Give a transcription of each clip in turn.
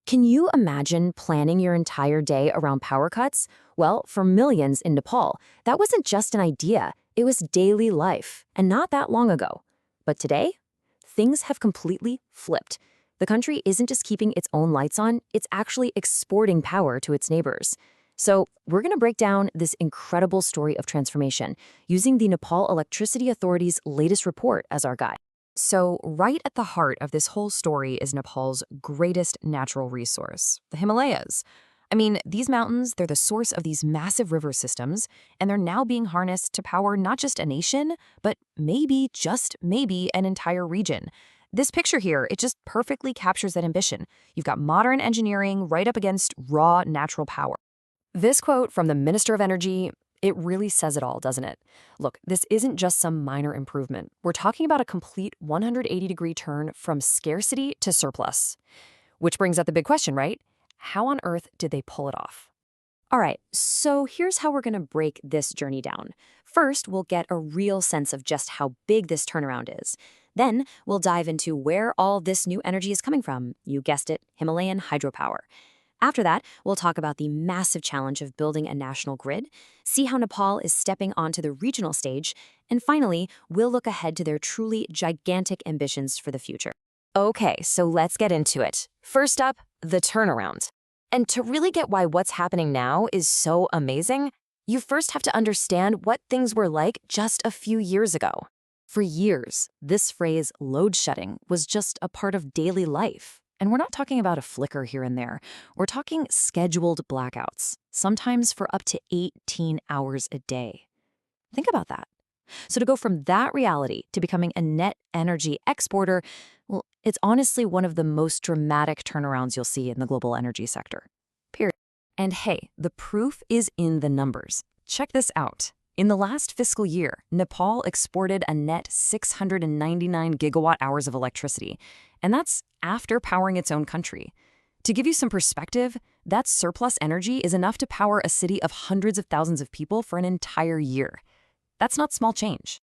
Can you imagine planning your entire day around power cuts? Well, for millions in Nepal, that wasn't just an idea, it was daily life, and not that long ago. But today, things have completely flipped. The country isn't just keeping its own lights on, it's actually exporting power to its neighbors. So, we're going to break down this incredible story of transformation using the Nepal Electricity Authority's latest report as our guide. So, right at the heart of this whole story is Nepal's greatest natural resource, the Himalayas. I mean, these mountains, they're the source of these massive river systems, and they're now being harnessed to power not just a nation, but maybe, just maybe, an entire region. This picture here, it just perfectly captures that ambition. You've got modern engineering right up against raw natural power. This quote from the Minister of Energy, it really says it all, doesn't it? Look, this isn't just some minor improvement. We're talking about a complete 180-degree turn from scarcity to surplus. Which brings up the big question, right? How on earth did they pull it off? All right, so here's how we're going to break this journey down. First, we'll get a real sense of just how big this turnaround is. Then, we'll dive into where all this new energy is coming from. You guessed it, Himalayan hydropower. After that, we'll talk about the massive challenge of building a national grid, see how Nepal is stepping onto the regional stage, and finally, we'll look ahead to their truly gigantic ambitions for the future. Okay, so let's get into it. First up, the turnaround. And to really get why what's happening now is so amazing, you first have to understand what things were like just a few years ago. For years, this phrase, load shedding, was just a part of daily life. And we're not talking about a flicker here and there. We're talking scheduled blackouts, sometimes for up to 18 hours a day. Think about that. So to go from that reality to becoming a net energy exporter, well, it's honestly one of the most dramatic turnarounds you'll see in the global energy sector. Period. And hey, the proof is in the numbers. Check this out. In the last fiscal year, Nepal exported a net 699 gigawatt hours of electricity, and that's after powering its own country. To give you some perspective, that surplus energy is enough to power a city of hundreds of thousands of people for an entire year. That's not small change.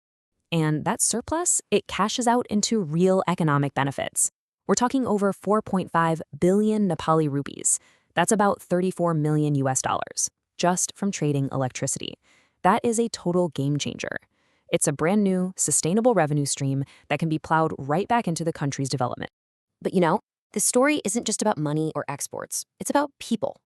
And that surplus, it cashes out into real economic benefits. We're talking over 4.5 billion Nepali rupees. That's about 34 million US dollars, just from trading electricity. That is a total game changer. It's a brand new, sustainable revenue stream that can be plowed right back into the country's development. But this story isn't just about money or exports. It's about people.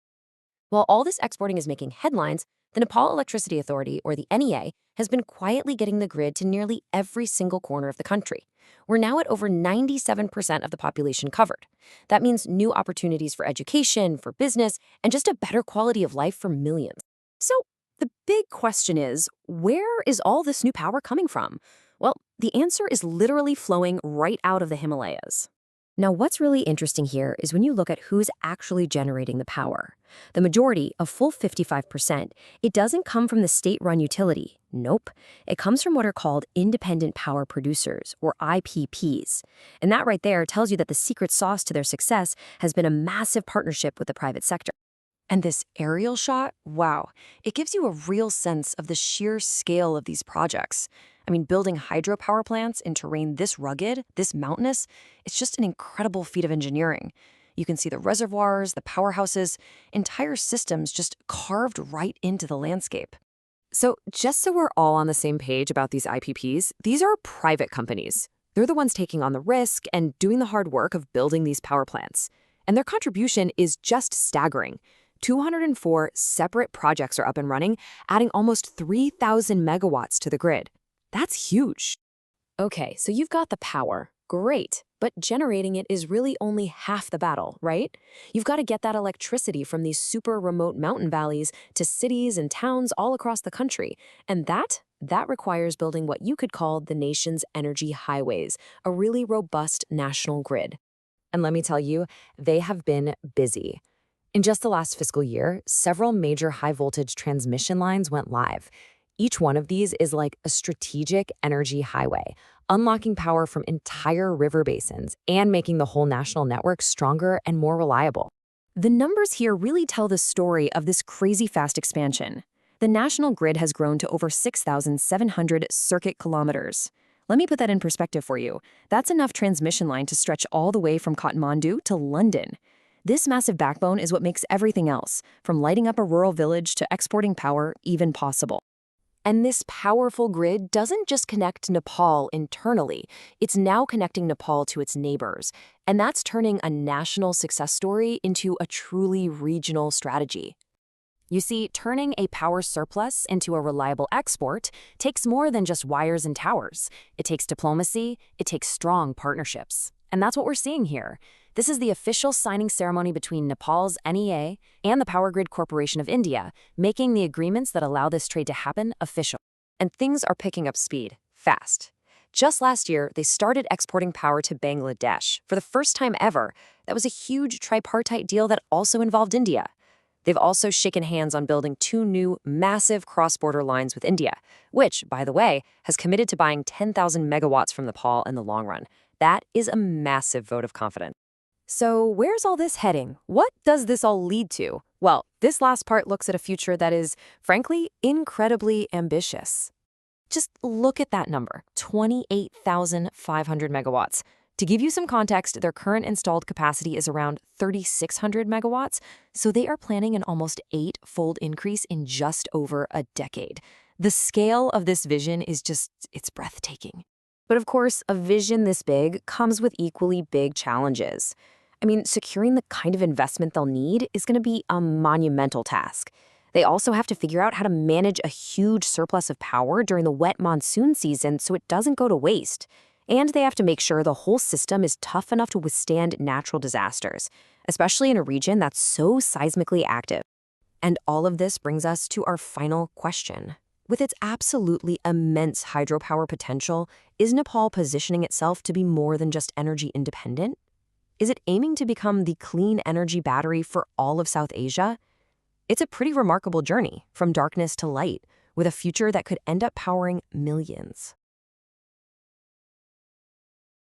While all this exporting is making headlines, the Nepal Electricity Authority, or the NEA, has been quietly getting the grid to nearly every single corner of the country. We're now at over 97% of the population covered. That means new opportunities for education, for business, and just a better quality of life for millions. So, the big question is, where is all this new power coming from? Well, the answer is literally flowing right out of the Himalayas. Now, what's really interesting here is when you look at who's actually generating the power. The majority, a full 55%, it doesn't come from the state-run utility. Nope. It comes from what are called independent power producers, or IPPs. And that right there tells you that the secret sauce to their success has been a massive partnership with the private sector. And this aerial shot, wow, it gives you a real sense of the sheer scale of these projects. I mean, building hydropower plants in terrain this rugged, this mountainous, it's just an incredible feat of engineering. You can see the reservoirs, the powerhouses, entire systems just carved right into the landscape. So just so we're all on the same page about these IPPs, these are private companies. They're the ones taking on the risk and doing the hard work of building these power plants. And their contribution is just staggering. 204 separate projects are up and running, adding almost 3,000 megawatts to the grid. That's huge. Okay, so you've got the power. Great. But generating it is really only half the battle, right? You've got to get that electricity from these super remote mountain valleys to cities and towns all across the country. And that requires building what you could call the nation's energy highways, a really robust national grid. And let me tell you, they have been busy. In just the last fiscal year, several major high-voltage transmission lines went live. Each one of these is like a strategic energy highway, unlocking power from entire river basins and making the whole national network stronger and more reliable. The numbers here really tell the story of this crazy fast expansion. The national grid has grown to over 6,700 circuit kilometers. Let me put that in perspective for you. That's enough transmission line to stretch all the way from Kathmandu to London. This massive backbone is what makes everything else, from lighting up a rural village to exporting power, even possible. And this powerful grid doesn't just connect Nepal internally, it's now connecting Nepal to its neighbors. And that's turning a national success story into a truly regional strategy. You see, turning a power surplus into a reliable export takes more than just wires and towers. It takes diplomacy, it takes strong partnerships. And that's what we're seeing here. This is the official signing ceremony between Nepal's NEA and the Power Grid Corporation of India, making the agreements that allow this trade to happen official. And things are picking up speed, fast. Just last year, they started exporting power to Bangladesh for the first time ever. That was a huge tripartite deal that also involved India. They've also shaken hands on building 2 new, massive cross-border lines with India, which, by the way, has committed to buying 10,000 megawatts from Nepal in the long run. That is a massive vote of confidence. So where's all this heading? What does this all lead to? Well, this last part looks at a future that is, frankly, incredibly ambitious. Just look at that number, 28,500 megawatts. To give you some context, their current installed capacity is around 3,600 megawatts, so they are planning an almost 8-fold increase in just over a decade. The scale of this vision is it's breathtaking. But of course, a vision this big comes with equally big challenges. I mean, securing the kind of investment they'll need is going to be a monumental task. They also have to figure out how to manage a huge surplus of power during the wet monsoon season so it doesn't go to waste. And they have to make sure the whole system is tough enough to withstand natural disasters, especially in a region that's so seismically active. And all of this brings us to our final question. With its absolutely immense hydropower potential, is Nepal positioning itself to be more than just energy independent? Is it aiming to become the clean energy battery for all of South Asia? It's a pretty remarkable journey, from darkness to light, with a future that could end up powering millions.